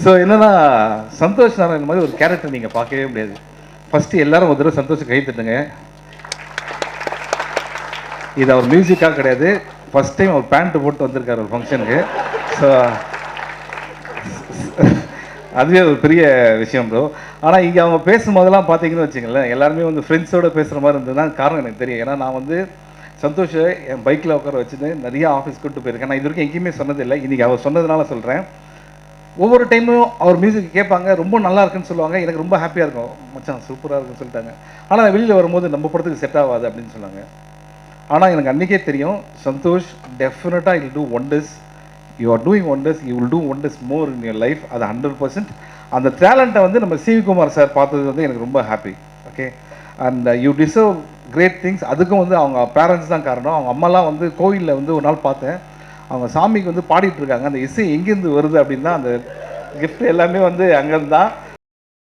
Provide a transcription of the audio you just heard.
So என்னன்னா சந்தோஷ் நாராயண் மாதிரி ஒரு கேரக்டர் நீங்கள் பார்க்கவே முடியாது. ஃபஸ்ட்டு எல்லாரும் ஒரு தடவை சந்தோஷம் கை தட்டுங்க. இது அவர் மியூசிக்காக கிடையாது, ஃபஸ்ட் டைம் அவர் பேண்ட்டு போட்டு வந்திருக்காரு ஒரு ஃபங்க்ஷனுக்கு. ஸோ அதுவே ஒரு பெரிய விஷயம் ப்ரோ. ஆனால் இங்கே அவங்க பேசும்போதெல்லாம் பார்த்தீங்கன்னு வச்சுங்களேன், எல்லாருமே வந்து ஃப்ரெண்ட்ஸோடு பேசுகிற மாதிரி இருந்ததுன்னா காரணம் எனக்கு தெரியும். ஏன்னா நான் வந்து சந்தோஷை என் பைக்கில் உட்கார வச்சுட்டு நிறைய ஆஃபீஸ் கூப்பிட்டு போயிருக்கேன். நான் இது வரைக்கும் எங்கேயுமே சொன்னதில்லை, இன்றைக்கி அவர் சொன்னதுனால சொல்கிறேன். ஒவ்வொரு டைமும் அவர் மியூசிக் கேட்பாங்க, ரொம்ப நல்லா இருக்குன்னு சொல்லுவாங்க. எனக்கு ரொம்ப ஹாப்பியாக இருக்கும், மச்சான் சூப்பராக இருக்குன்னு சொல்லிட்டாங்க. ஆனால் வெளியில் வரும்போது நம்ம படத்துக்கு செட் ஆகாது அப்படின்னு சொன்னாங்க. ஆனால் எனக்கு அன்றைக்கே தெரியும், சந்தோஷ் டெஃபினட்டாக will do wonders. You are doing wonders, you will do wonders more in your life. அது 100%. அந்த டேலண்ட்டை வந்து நம்ம சிவி குமார் சார் பார்த்தது வந்து எனக்கு ரொம்ப happy. Okay, and you deserve great things. அதுக்கும் வந்து அவங்க பேரண்ட்ஸ் தான் காரணம். அவங்க அம்மாலாம் வந்து கோவிலில் வந்து ஒரு நாள் பார்த்தேன், அவங்க சாமிக்கு வந்து பாடிட்டு இருக்காங்க. அந்த இசை எங்கேருந்து வருது அப்படின்னா அந்த கிஃப்ட் எல்லாமே வந்து அங்கேருந்து தான்.